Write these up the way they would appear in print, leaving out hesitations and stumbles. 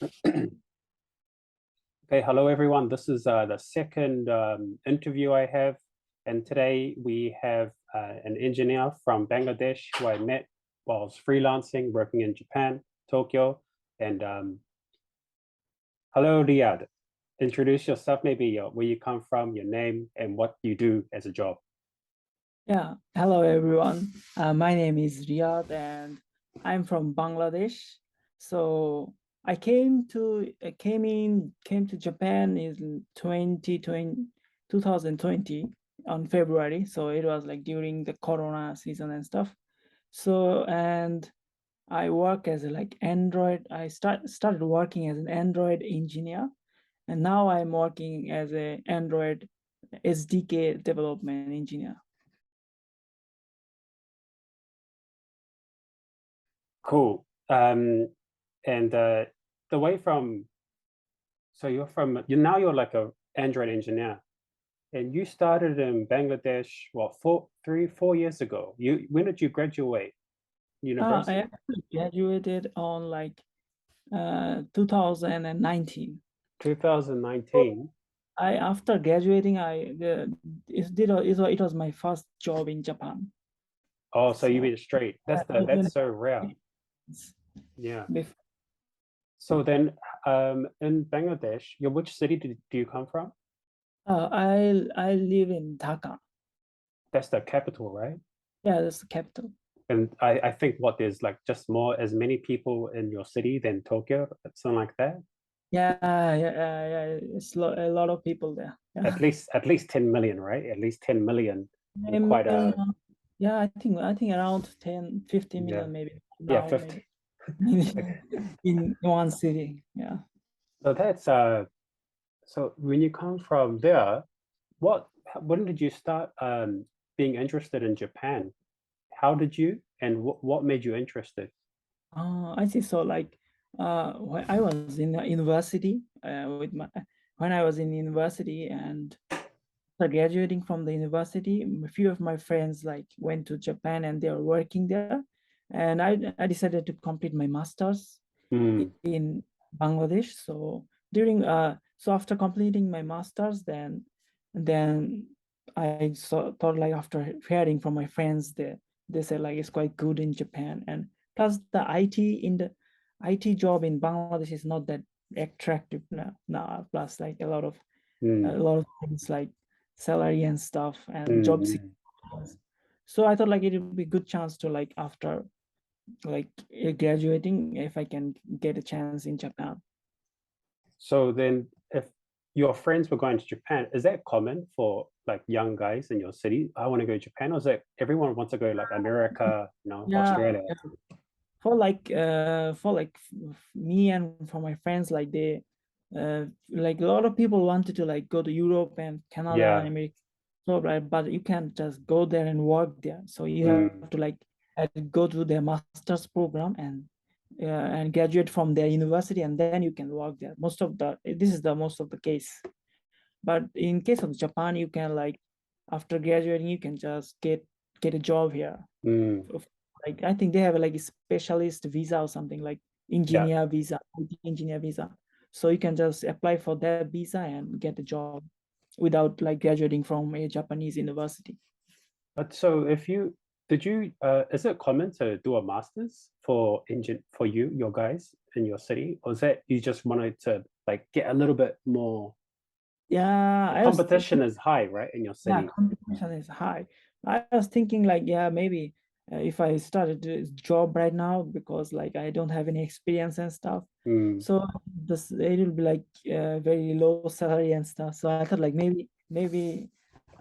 Okay, hello everyone. This is the second interview I have, and today we have an engineer from Bangladesh who I met while I was freelancing, working in Japan, Tokyo. And hello, Riad. Introduce yourself, maybe where you come from, your name, and what you do as a job. Yeah, hello everyone. My name is Riad and I'm from Bangladesh. So I came to Japan in 2020 on February. So it was like during the Corona season and stuff. So and I work as a like Android. I started working as an Android engineer, and now I'm working as a Android SDK development engineer. Cool. And the way from, so you're like a Android engineer. And you started in Bangladesh, what, 4 years ago? When did you graduate? I University? actually graduated on like 2019. So 2019. I after graduating, it was my first job in Japan. Oh, so you So went straight. I That's so rare. Yeah. bef- So then, in Bangladesh, which city do you come from? I live in Dhaka. That's the capital, right? Yeah, that's the capital. And I think what there's like just as many people in your city than Tokyo, something like that. Yeah. It's a lot of people there. Yeah. At least 10 million, right? At least 10 million in A quite million, a yeah, I think around 10, 50 yeah. million maybe Yeah, now, maybe 50. in one city. Yeah. So that's so when you come from there, what when did you start being interested in Japan? How did you and what made you interested? I see. So like when I was in the university when I was in university and after graduating from the university, a few of my friends like went to Japan and they were working there. And I decided to complete my master's Mm, in Bangladesh. So after completing my master's, then thought like after hearing from my friends, they said like it's quite good in Japan, and plus the IT job in Bangladesh is not that attractive now. Plus like a mm, lot of things like salary and stuff and mm, job mm. security. So I thought like it would be a good chance to like after like graduating if I can get a chance in Japan. So then if your friends were going to Japan, is that common for like young guys in your city? I want to go to Japan, or is that everyone wants to go like America, Yeah, Australia? yeah. Me and for my friends, like a lot of people wanted to like go to Europe and Canada and Yeah. America. So right, but you can't just go there and work there. So you Mm. have to like go to their master's program and graduate from their university, and then you can work there. This is the most of the case. But in case of Japan, you can like after graduating, you can just get a job here. Mm. Like I think they have like a specialist visa or something like Yeah. engineer visa, IT engineer visa. So you can just apply for that visa and get a job without like graduating from a Japanese university. But so if you did you is it common to do a master's for your guys in your city, or is that you just wanted to like get a little bit more? Yeah, The I was competition thinking, is high, right, in your yeah, city? competition is high. I was thinking like, yeah, maybe if I started this job right now because like I don't have any experience and stuff. Mm. So this it will be like very low salary and stuff. So I thought like maybe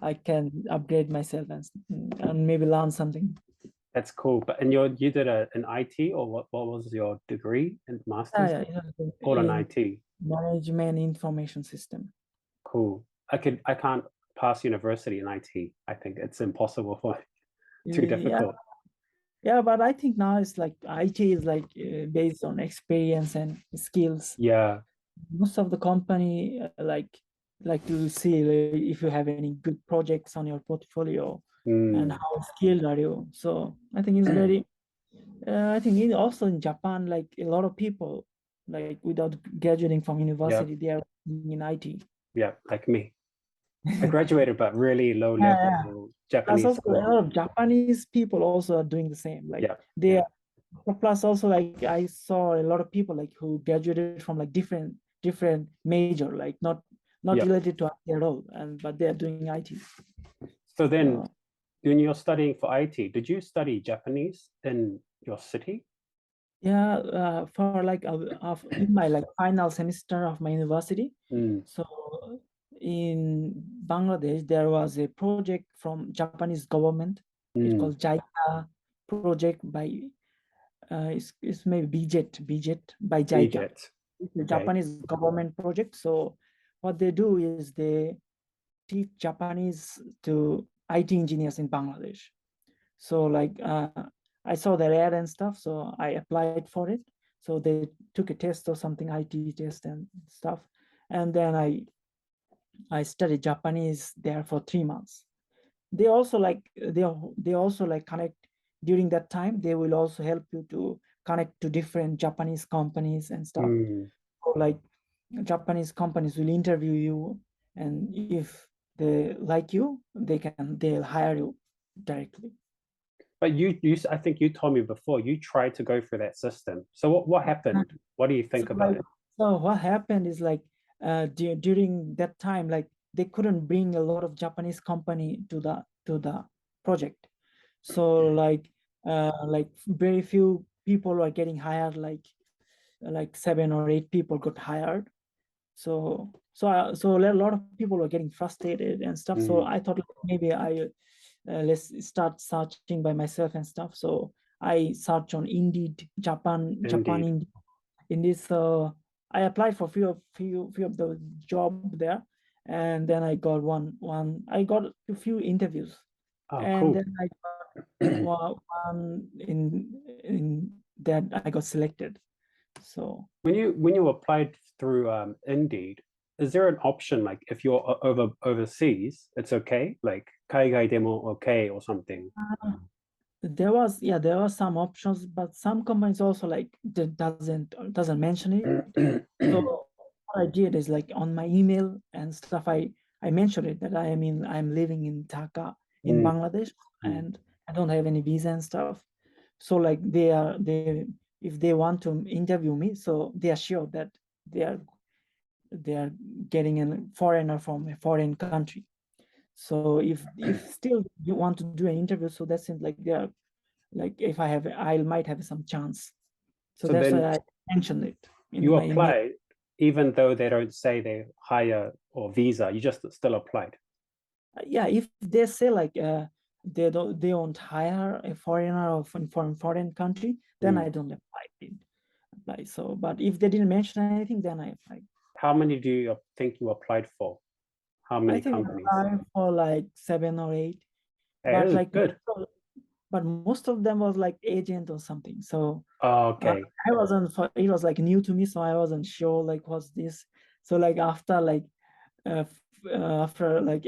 I can upgrade myself and maybe learn something. That's cool. But you did an IT, or what was your degree and master's? Yeah, it was All on in IT. management information system. Cool. I can't pass university in IT. I think it's impossible for me. Too Yeah, difficult. yeah, but I think now it's like IT is like based on experience and skills. Yeah. Most of the company like to see like, if you have any good projects on your portfolio and Mm. how skilled are you. So I think it's very I think also in Japan like a lot of people like without graduating from university, they are in IT. Yeah, like me. I graduated, but really low Yeah, yeah. level Plus Japanese also a school. lot of Japanese people also are doing the same. Like Yeah, they yeah. plus also like I saw a lot of people like who graduated from like different major, like not Yeah. related to IT at all, and but they are doing IT. So then So when you're studying for IT, did you study Japanese in your city? yeah, for like in my like final semester of my university. Mm, So in Bangladesh, there was a project from Japanese government. It's mm, called JICA project by it's maybe BJET by JICA. Egypt. It's a Okay. Japanese government project. So what they do is they teach Japanese to IT engineers in Bangladesh. So like I saw their ad and stuff, so I applied for it. So they took a test or something, IT test and stuff, and then I studied Japanese there for 3 months. They also like they also like connect during that time. They will also help you to connect to different Japanese companies and stuff. Mm. So like Japanese companies will interview you, and if they like you, they'll hire you directly. But I think you told me before you tried to go through that system. So what happened? What do you So think about like, it? so what happened is like during that time, like they couldn't bring a lot of Japanese company to the project. So like very few people were getting hired, like 7 or 8 people got hired. So a lot of people were getting frustrated and stuff. So Mm, I thought like, maybe I let's start searching by myself and stuff. So I searched on Indeed, Japan indeed. Indeed in this I applied for few of the job there, and then I got I got a few interviews, Oh, and cool. then I got one in that I got selected. So When you applied through Indeed, is there an option like if you're overseas, it's okay, like kaigai demo okay or something? uh, there was some options, but some companies also like doesn't mention it. So what I did is like on my email and stuff, I mentioned it that I'm living in Dhaka in Mm, Bangladesh, mm. and I don't have any visa and stuff. So like they if they want to interview me, so they are sure that they are they are getting a foreigner from a foreign country. So if still you want to do an interview, so that seems like they are like if I might have some chance. So So that's then why I mentioned it in you my email. apply, even though they don't say they hire or visa, you just still applied. Yeah, if they say like they won't hire a foreigner or from foreign country, then Mm. I don't apply. So, but if they didn't mention anything, then I applied. How many do you think you applied for? How I many think I companies? applied for like 7 or 8, Hey, but this is like good. but most of them was like agent or something. So Oh, okay. I wasn't for it was like new to me, so I wasn't sure like what's this. So like after like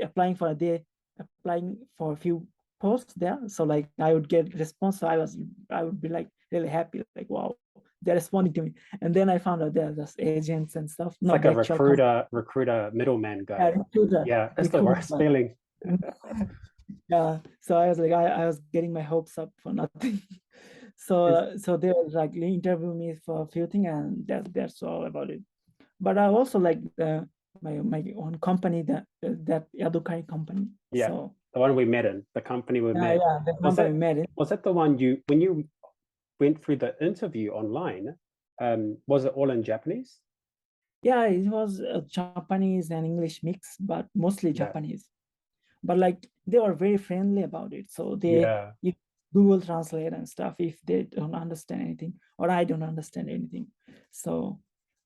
applying for a few posts there, so like I would get response. So I would be like really happy, like wow, they're responding to me. And then I found out they're just agents and stuff, It's not like the a actual company. recruiter middleman Yeah, guy. recruiter, Yeah, it's the worst recruiter. feeling. Yeah, so I was like, I was getting my hopes up for nothing. Is So they was like interview me for a few things, and that's all about it. But I also like my own company, that Yadukai company. yeah, So the one we met in, the company we met. yeah, the Was company that made it. was that the one you when you went through the interview online? Was it all in Japanese? Yeah, it was Japanese and English mix, but mostly Yeah, Japanese. But like they were very friendly about it. So yeah. you Google Translate and stuff if they don't understand anything or I don't understand anything. So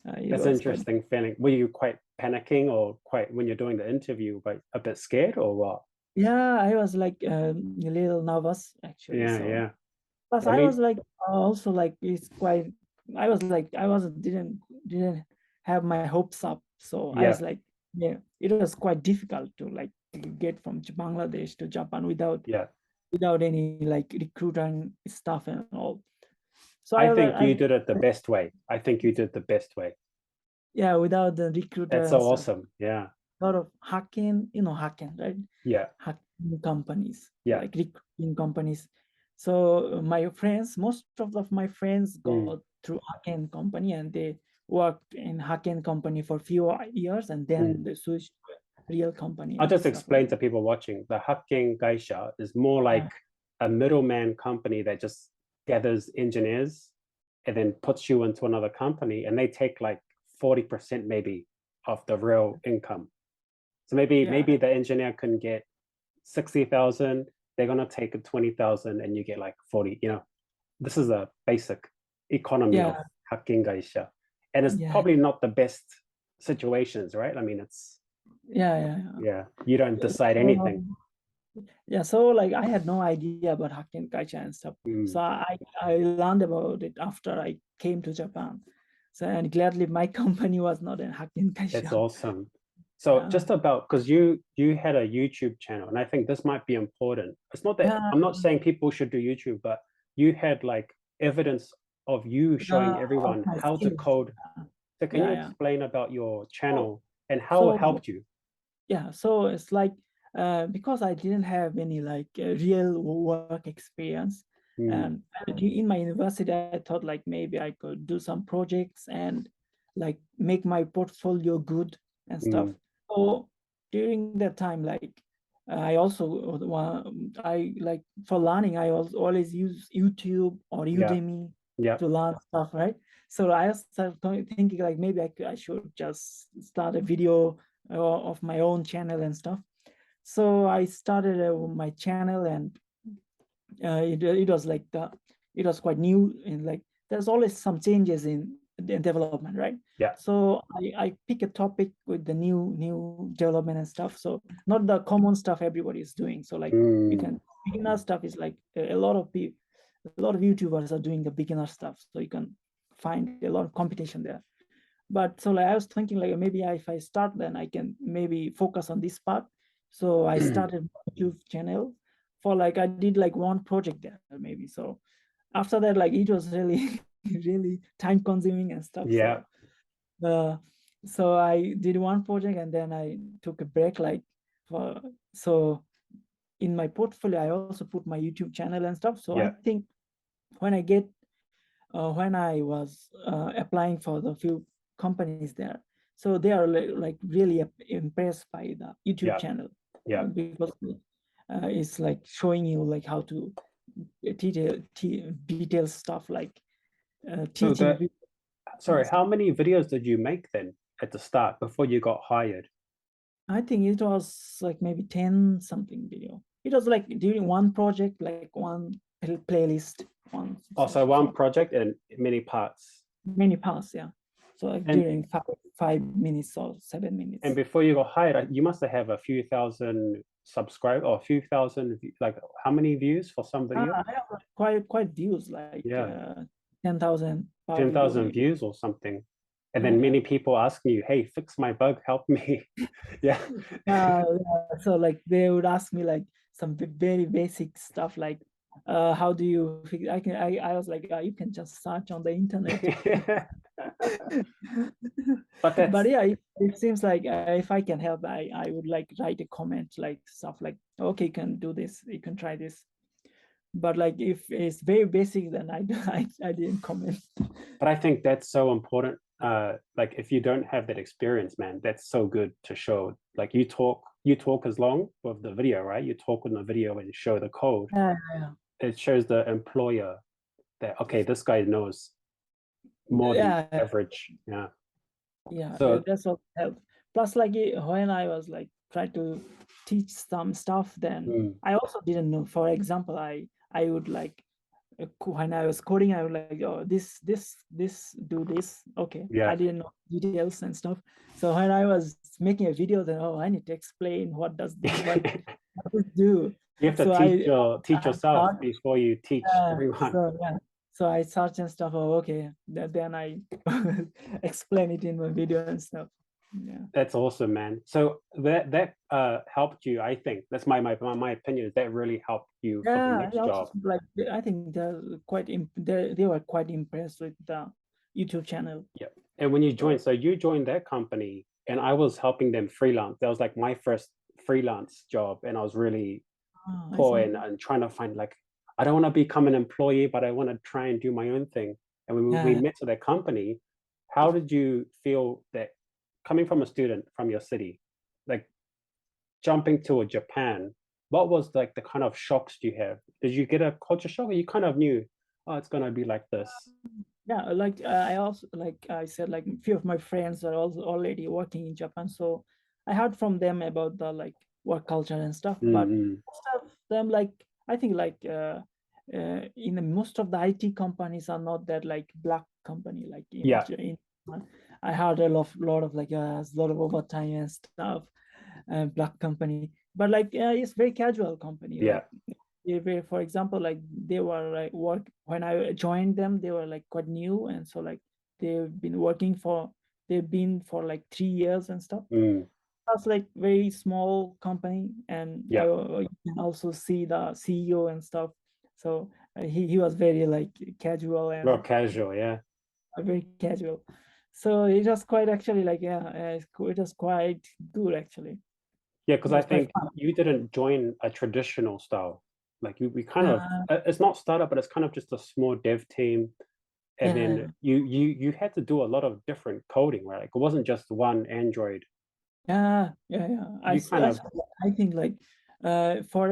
it That's was quite. interesting feeling. Were you quite panicking or quite when you're doing the interview, but a bit scared or what? Yeah, I was like a little nervous actually. Yeah, So yeah. plus I I was mean, like also like it's quite. I was like I wasn't didn't have my hopes up. So I yeah, was like yeah, it was quite difficult to like get from Bangladesh to Japan yeah. without any like recruiting stuff and all. So I think you did it the best way. I think you did the best way. yeah, without the recruiter That's and so stuff. awesome. Yeah. A lot of hacking, hacking, right? Yeah. Hacking companies, Yeah. like recruiting companies. So my friends, most of my friends go through hacking company, and they worked in hacking company for few years, and then they switched to a real company I'll and just stuff explain like to people watching. The派遣会社 is more like a middleman company that just gathers engineers and then puts you into another company, and they take like 40% maybe of the real income. So maybe the engineer can get 60,000, they're gonna take 20,000 and you get like 40, This is a basic economy of派遣会社. And it's probably not the best situations, right? I mean, it's you don't decide anything. So like I had no idea about hacking culture and stuff. So I learned about it after I came to Japan. So and gladly my company was not in hacking culture. That's awesome. So just about, because you had a YouTube channel, and I think this might be important. It's not that I'm not saying people should do YouTube, but you had like evidence of you showing everyone how to code. So can you explain about your channel and how it helped you? Yeah, so it's like because I didn't have any like real work experience, and in my university I thought like maybe I could do some projects and like make my portfolio good and stuff. So during that time, like I also I like for learning I always use YouTube or Udemy to learn stuff, right? So I started thinking like maybe I should just start a video of my own channel and stuff. So I started my channel, and it was like it was quite new, and like there's always some changes in development, right? So I pick a topic with the new development and stuff. So not the common stuff everybody is doing. So like you can beginner stuff is like a lot of people, a lot of YouTubers are doing the beginner stuff. So you can find a lot of competition there. But so like I was thinking like maybe if I start, then I can maybe focus on this part. So I started YouTube channel for like I did like one project there maybe. So after that, like it was really really time consuming and stuff. So I did one project and then I took a break like so in my portfolio I also put my YouTube channel and stuff. So I think when I was applying for the few companies there, so they are like really impressed by the YouTube channel because it's like showing you like how to detail stuff like teaching. Sorry, how many videos did you make then at the start before you got hired? I think it was like maybe 10 something video. It was like during one project, like one playlist. So one project and many parts. Many parts, yeah. So like during 5 minutes or 7 minutes. And before you got hired, you must have a few thousand subscribers or a few thousand, like how many views for some video? I have quite views, like 10,000. 10,000 views or something. And then many people ask you, hey, fix my bug, help me. So like they would ask me like some very basic stuff like how do you fix I was like you can just search on the internet. But yeah, it seems like if I can help, I would like write a comment like stuff like, okay, you can do this, you can try this. But like if it's very basic, then I didn't comment. But I think that's so important. Like if you don't have that experience, man, that's so good to show. Like you talk as long with the video, right? You talk in the video and show the code. It shows the employer that okay, this guy knows more than average. So that's what helped. Plus, like when I was like trying to teach some stuff, then I also didn't know. For example, I would like when I was coding, I would like, oh, this do this. Okay, I didn't know details and stuff. So when I was making a video, then I need to explain what does this do. You have to teach yourself before you teach everyone. So I search and stuff. Oh, okay. Then I explain it in my video and stuff. Yeah. That's awesome, man. So that helped you, I think. That's my opinion, is that really helped you for the Yeah, I next also job. like I think they were quite impressed with the YouTube channel. Yeah. And when you So joined, so you joined that company and I was helping them freelance. That was like my first freelance job. And I was really I poor see. and trying to find like, I don't want to become an employee, but I want to try and do my own thing. And when we Yeah. met to that company, how did you feel that coming from a student from your city, like jumping to a Japan, what was like the kind of shocks you have? Did you get a culture shock or you kind of knew, oh, it's gonna be like this? Yeah, like I also like I said, like a few of my friends are also already working in Japan, so I heard from them about the like work culture and stuff. But Mm-hmm. most of them, like I think, like in most of the IT companies are not that like black company. Like Yeah, I heard a lot of like a lot of overtime and stuff, black company. But like it's very casual company. yeah. Like for example, like they were like work when I joined them, they were like quite new, and so like they've been working for they've been for like 3 years and stuff. Mm, That's like very small company, and yeah. you can also see the CEO and stuff. So he was very like casual Real and casual, yeah. very casual. So it was quite actually like it was quite good actually. Yeah, It because I was quite think fun. you didn't join a traditional style. Like we kind of Uh, it's not startup, but it's kind of just a small dev team. And then yeah, you had to do a lot of different coding, right? Like it wasn't just one Android. yeah. You kind of I think like for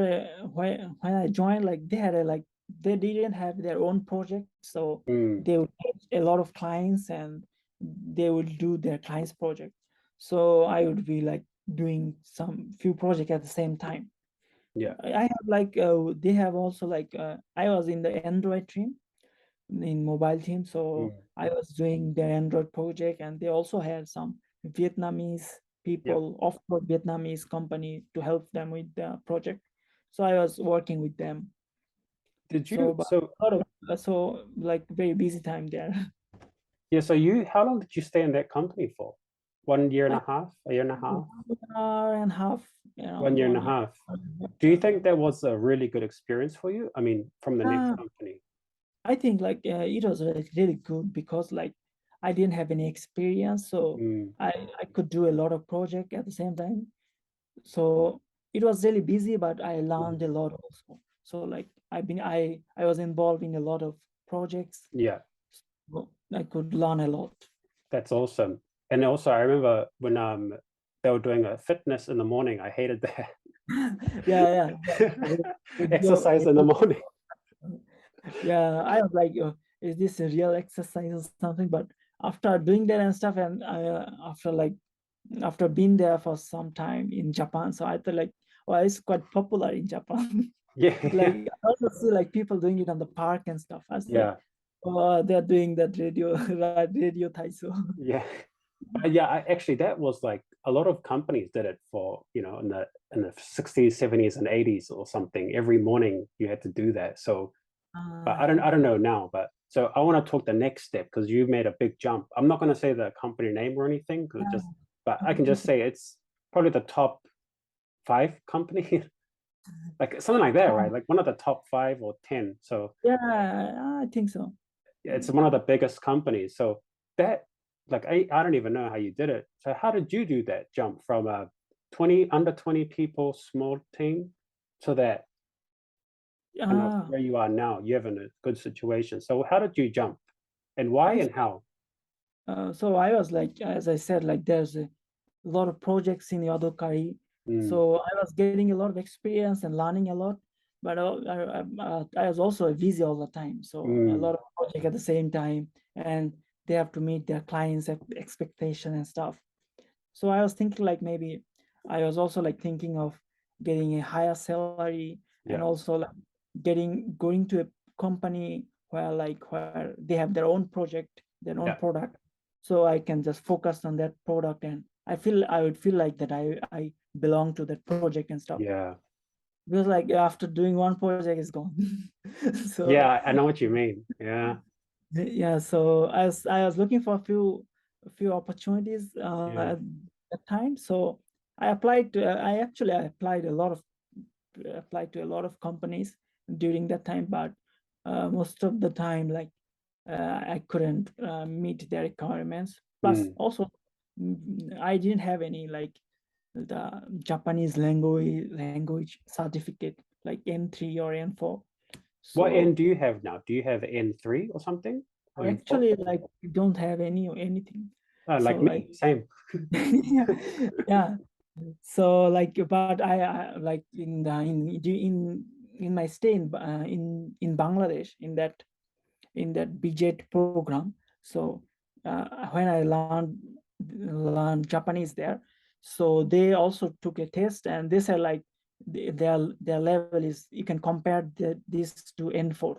when I joined, like they had a like they didn't have their own project, so mm, they would get a lot of clients and they would do their clients project. So I would be like doing some few projects at the same time. yeah. I have like they have also like I was in the Android team, in mobile team. So Mm, I was doing their Android project, and they also had some Vietnamese yeah. people, offshore Vietnamese company to help them with the project. So I was working with them. Did So, you but so a lot of so like very busy time there. yeah, so you how long did you stay in that company for? 1 year and I a half, a year and a think half, 1 hour and a half, one around year and a 1 year. half. Do you think that was a really good experience for you? I mean, from the next Uh, company. I think like it was like really good because like I didn't have any experience, so Mm, I could do a lot of project at the same time. So it was really busy, but I mm, learned a lot also. So like I was involved in a lot of projects, yeah. so I could learn a lot. That's awesome. And also, I remember when they were doing a fitness in the morning. I hated Yeah, that. with Exercise in the morning. yeah, I was like, is this a real exercise or something? But after doing that and stuff, and after being there for some time in Japan, so I thought like, well, it's quite popular in Japan. Yeah, Like I also see like people doing it on the park and stuff. I was like, yeah, oh, they're doing that radio radio taiso. yeah. Yeah, actually, that was like a lot of companies did it for in the 60s, 70s, and 80s or something. Every morning you had to do that. So, but Yeah. I don't know now. But so I want to talk the next step because you made a big jump. I'm not going to say the company name or anything because just, Yeah. but I can just say it's probably the top five company, like something like that, right? Like one of the top 5 or 10. So Yeah, I think so. it's one of the biggest companies. So that, like, I don't even know how you did it. So how did you do that jump from a under 20 people small team to that kind of Yeah. where you are now? You're in a good situation. So how did you jump and why I and how? so I was like, as I said, like there's a lot of projects in Yadokari. Mm, So I was getting a lot of experience and learning a lot, but I was also busy all the time. So a mm, lot of project at the same time, and they have to meet their clients' expectation and stuff. So I was thinking like maybe I was also like thinking of getting a higher salary and yeah, also like going to a company where they have their own project, their own yeah, product, so I can just focus on that product, and I would feel like that I belong to that project and stuff. yeah, Because like after doing one project is gone. So yeah. I know what you mean. Yeah, yeah, so I was looking for a few opportunities yeah. that time. So I applied to, I actually applied to a lot of companies during that time, but most of the time, like I couldn't meet their requirements. Plus, Mm. also, I didn't have any like the Japanese language certificate like N3 or N4. What N So do you have now? Do you have N3 or something? Or I N4? actually like don't have anything. So Like like me, same. yeah, yeah. So like, but I like in my stay in Bangladesh in that BJET program. So when I learned Japanese there, so they also took a test and they said like their level is, you can compare this to N4.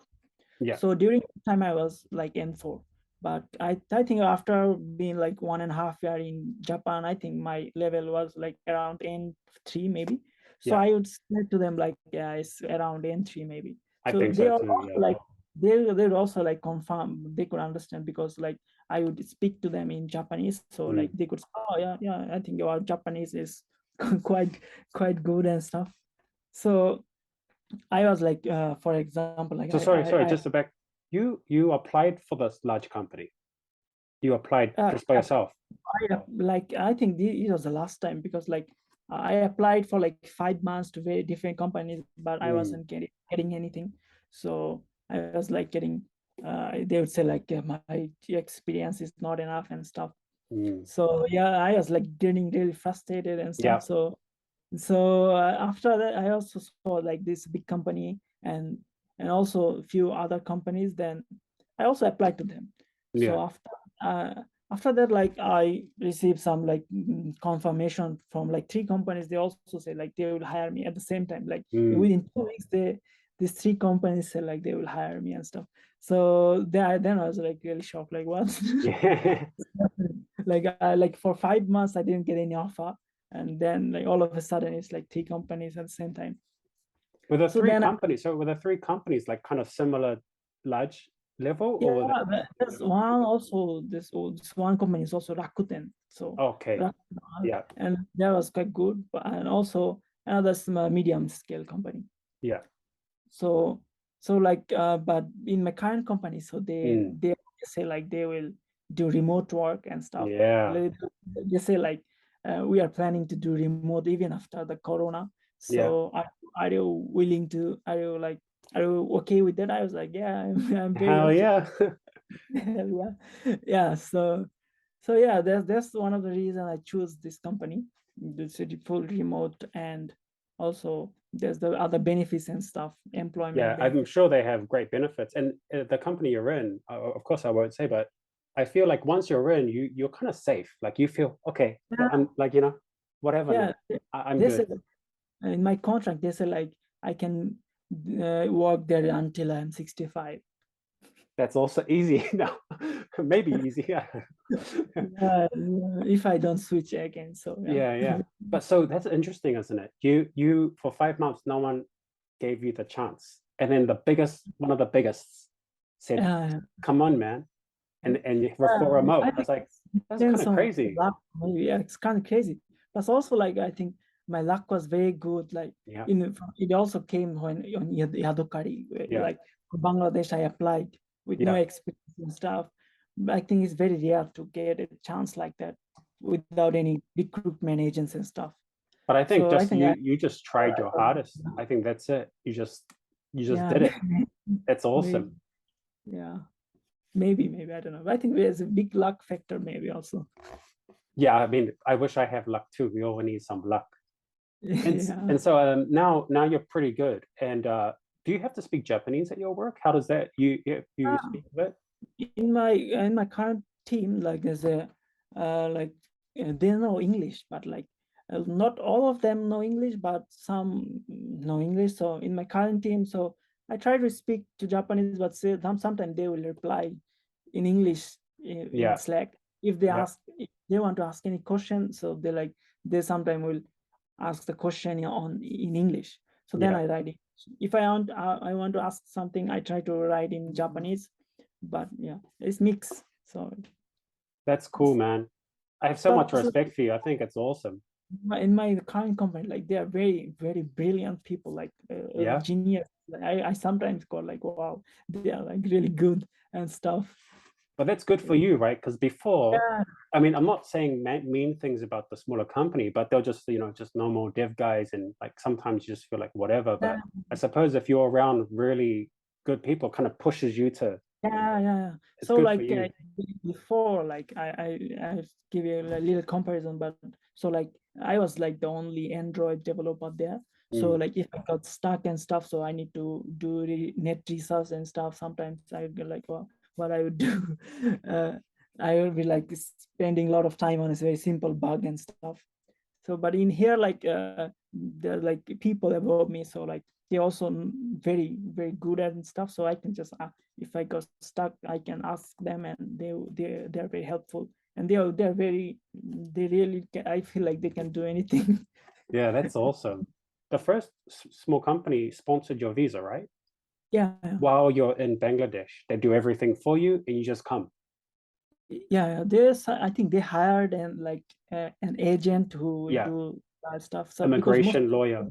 Yeah. So during the time I was like N4, but I think after being like 1.5 year in Japan, I think my level was like around N3 maybe. So Yeah. I would say to them like, yeah, it's around N3 maybe. I So think they so are too. also Yeah. like they would also like confirm, they could understand because like I would speak to them in Japanese, so like Mm. they could say, oh yeah, I think your Japanese is quite good and stuff. So I was like, for example, like So sorry, just to back. You applied for this large company. You applied I just by yourself. like I think it was the last time because like I applied for like 5 months to very different companies, but I Mm. wasn't getting anything. So I was like getting they would say like my experience is not enough and stuff. Mm. So yeah, I was like getting really frustrated and Yeah. stuff. So after that, I also saw like this big company and also a few other companies. Then I also applied to them. So Yeah. uh, after that, like I received some like confirmation from like 3 companies. They also say like they will hire me at the same time. Like Mm. within 2 weeks, these 3 companies said like they will hire me and stuff. So then I was like really shocked. Like what? Yeah. Like for 5 months I didn't get any offer, and then like all of a sudden it's like 3 companies at the same time. Were the So three then companies? So were the three companies like kind of similar, large level, or were yeah, there's one also this one company is also Rakuten. So okay? Rakuten, Yeah. and that was quite good, and also another small medium scale company. Yeah. So like but in my current company, so Mm. they say like they will do remote work and stuff. Yeah. They say like we are planning to do remote even after the corona. Yeah. So are you willing to, are you okay with that? I was like, yeah, I'm very Hell okay. yeah. Yeah, yeah. So yeah, that's one of the reasons I choose this company, this full remote, and also there's the other benefits and stuff, employment Yeah, I'm benefits. sure they have great benefits. And the company you're in, of course, I won't say, but I feel like once you're in, you're kind of safe. Like you feel okay. Yeah, I'm like whatever yeah. now. I'm They good. said in my contract, they said like I can work there until I'm 65. That's also easy now. Maybe easier. Yeah, if I don't switch again. So yeah. Yeah, yeah. But so that's interesting, isn't it? You for 5 months, no one gave you the chance, and then one of the biggest, said, Uh, "Come on, man," and for I remote. I was think like, it that's kind depends of on crazy. luck. Maybe. Yeah, it's kind of crazy. But also, like I think my luck was very good. Like Yeah, it also came when on Yadokari, yeah, like for Bangladesh, I applied with no yeah. experience and stuff. But I think it's very rare to get a chance like that without any recruitment agents and stuff. But I think So I just think you just tried your hardest. I think that's it. You just yeah, did it. That's maybe, awesome. yeah, maybe I don't know. But I think there's a big luck factor maybe also. Yeah, I mean, I wish I have luck too. We all need some luck. And Yeah. and so now you're pretty good. And do you have to speak Japanese at your work? How does that you speak of it? In my current team, like there's a like they know English, but like not all of them know English, but some know English. So in my current team, so I try to speak to Japanese, but sometimes they will reply in English in Yeah, Slack. yeah, If they want to ask any question, so they sometimes will ask the question in English. So then yeah. I write it. If I want to ask something, I try to write in Japanese, but yeah, it's mixed. So That's cool, man. I have so much Also, respect for you. I think it's awesome. in my current company, like they are very, very brilliant people, like Yeah. genius. I sometimes call like, wow, they are like really good and stuff. But that's good for you, right? Because before, Yeah, I mean, I'm not saying mean things about the smaller company, but they're just, just normal dev guys. And like sometimes you just feel like whatever. yeah, But I suppose if you're around really good people, kind of pushes you to, yeah. it's So good for like you. before, like I give you a little comparison, but so like I was like the only Android developer there. So Mm. like if I got stuck and stuff, so I need to do net research and stuff. Sometimes I would be like, well, what I would do, uh, I would be like spending a lot of time on this very simple bug and stuff. So but in here, like there are like people above me, so like they also very, very good at and stuff. So I can just if I got stuck, I can ask them, and they're very helpful, and they're very, they really can, I feel like they can do anything. Yeah, that's awesome. The first small company sponsored your visa, right? Yeah, While you're in Bangladesh, they do everything for you and you just come. yeah. There's I think they hired and like an agent who would Yeah, do that stuff. So because most immigration lawyer.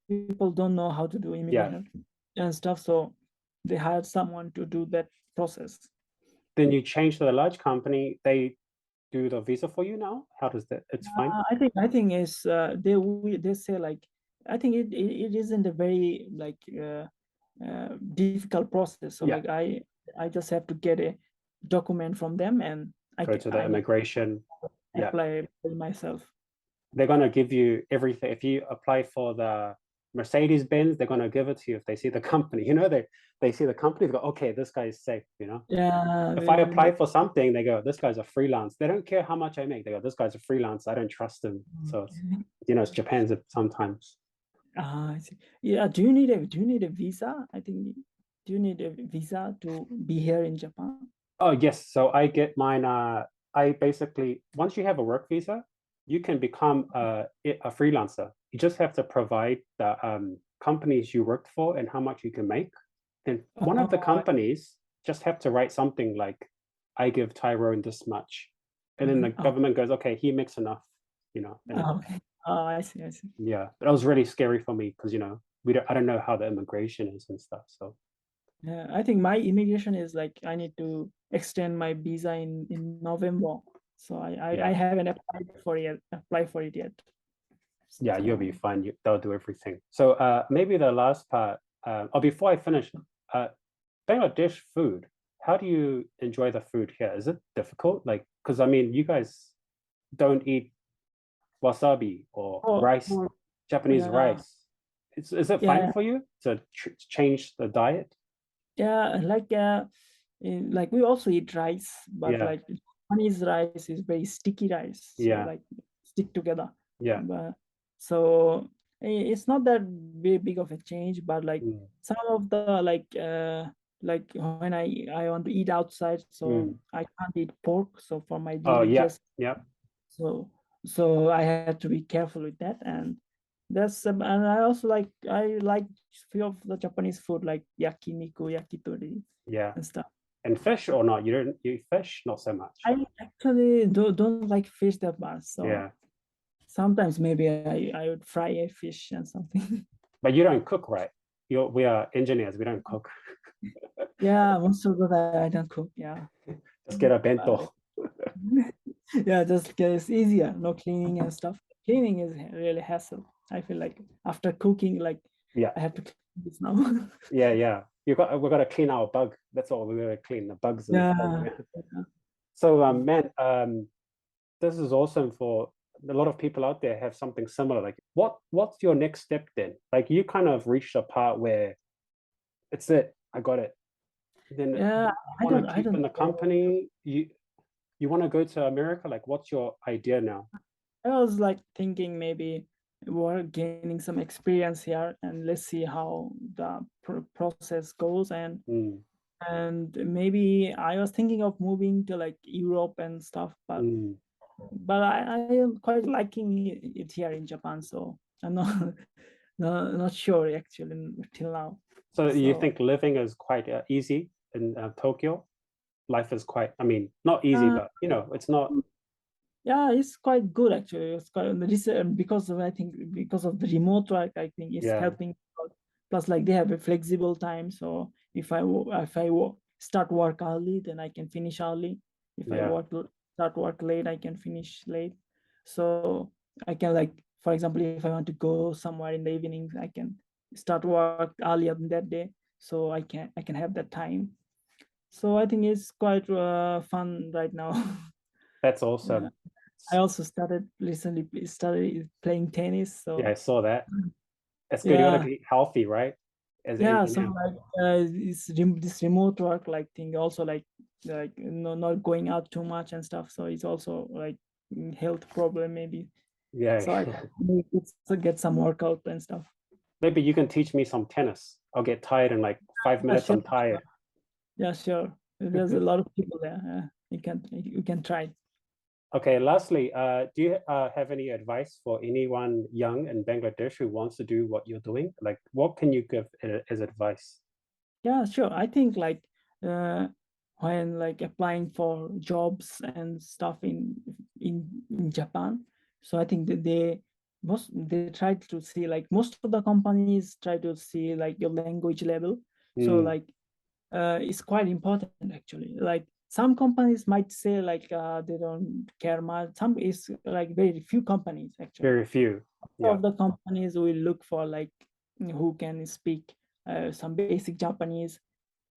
people don't know how to do Yeah. immigration and stuff, so they hired someone to do that process. Then you change to the large company, they do the visa for you now? How does that? It's fine. I think is they say like, I think it isn't a very like difficult process. So Yeah, like I just have to get a document from them, and go to the I need to immigration. Yeah, apply by myself. they're gonna give you everything. If you apply for the Mercedes Benz, they're gonna give it to you if they see the company. They see the company, they go, okay, this guy is safe. Yeah, If I apply for something, they go, this guy's a freelance. They don't care how much I make. They go, this guy's a freelance. I don't trust him. So it's Japan's sometimes. I see. Yeah, do you need a visa? I think, do you need a visa to be here in Japan? Oh yes, so I get mine. I basically once you have a work visa, you can become a freelancer. You just have to provide the companies you worked for and how much you can make. Then one of the Oh, companies just have to write something like, "I give Tyrone this much," and then the oh, government goes, "Okay, he makes enough," and okay. Oh, I see, I see. yeah. But that was really scary for me because I don't know how the immigration is and stuff. So Yeah, I think my immigration is like I need to extend my visa in November. So I yeah, haven't applied for it yet. yeah, you'll be So fine. They'll do everything. So maybe the last part, or before I finish, uh, Bangladesh food. How do you enjoy the food here? Is it difficult? Like, because I mean, you guys don't eat wasabi or oh, rice, oh, Japanese yeah, rice. Is it fine yeah, for you to change the diet? yeah. Like we also eat rice, but Yeah, like Japanese rice is very sticky rice, so yeah, like stick together. yeah, But so it's not that very big of a change, but like mm, some of the like when I want to eat outside, so mm. I can't eat pork. So for my Oh, yeah, religious, yeah, so I had to be careful with that, and and I like few of the Japanese food like yakiniku, yakitori, yeah. and stuff. And fish or not? You don't eat fish? Not so much. I actually don't like fish that much, so Yeah, sometimes maybe I would fry a fish and something. but you don't cook, right? We are engineers. We don't cook. Yeah, most of the time I don't cook. Yeah, Just get a but bento. yeah, just because it's easier, no cleaning and stuff. Cleaning is really hassle. I feel like after cooking, like Yeah, I have to clean this now. yeah, yeah. We got to clean our bug. That's all we got to clean the bugs in the phone. Yeah. Yeah. So, man, this is awesome for a lot of people out there have something similar. Like, what's your next step then? Like, you kind of reached a part where it's it. I got it. Then Yeah, you I want don't to I keep don't in the know. company. You want to go to America. Like, what's your idea now? I was like thinking maybe we're gaining some experience here, and let's see how the process goes, Mm, and maybe I was thinking of moving to like Europe and stuff, but mm. I am quite liking it here in Japan, so I'm not not sure actually till now. So you So think living is quite easy in Tokyo? Life is quite, I mean, not easy, uh, but it's not. Yeah, it's quite good actually. It's quite this because of I think because of the remote work, I think it's Yeah, helping. Plus, like they have a flexible time, so if I start work early, then I can finish early. If I yeah, start work late, I can finish late. So I can like, for example, if I want to go somewhere in the evenings, I can start work earlier than that day, so I can have that time. So I think it's quite fun right now. that's Yeah. awesome. I also started playing tennis. Yeah, I So saw that. That's good. You got to yeah, be healthy, right? As an yeah. So engineer. like this remote work like thing also like not going out too much and stuff. So it's also like health problem maybe. Yeah. So I need to get some workout and stuff. Maybe you can teach me some tennis. I'll get tired in like 5 minutes. Sure, I'm tired. sure. Yeah, sure. There's a lot of people there. You can try. Okay, lastly, do you have any advice for anyone young in Bangladesh who wants to do what you're doing? Like, what can you give as advice? Yeah, sure. I think like uh, when like applying for jobs and stuff in Japan, so I think that they try to see like most of the companies try to see like your language level. So Hmm, like it's quite important actually. Like some companies might say like they don't care much. Some is like very few companies actually. very few. Yeah, Of the companies will look for like who can speak some basic Japanese,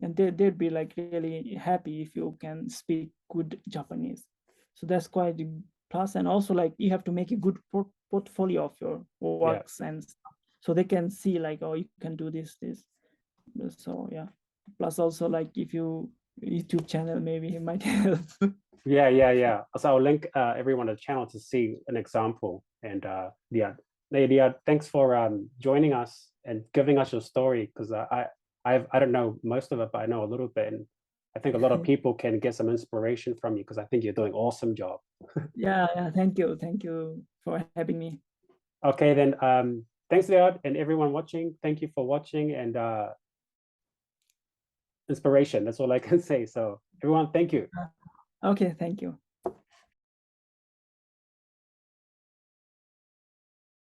and they'd be like really happy if you can speak good Japanese. So that's quite a plus. And also like you have to make a good portfolio of your yeah, works and stuff. So they can see like, oh, you can do this. So yeah. Plus also like if you YouTube channel, maybe it might help. yeah, yeah, yeah. So I'll link everyone to the channel to see an example. And yeah, yeah, thanks for joining us and giving us your story because I don't know most of it, but I know a little bit, and I think a lot of people can get some inspiration from you because I think you're doing awesome job. Yeah, yeah. Thank you for having me. Okay, then thanks, Liad, and everyone watching. Thank you for watching and inspiration. That's all I can say. So everyone, thank you. Okay, thank you.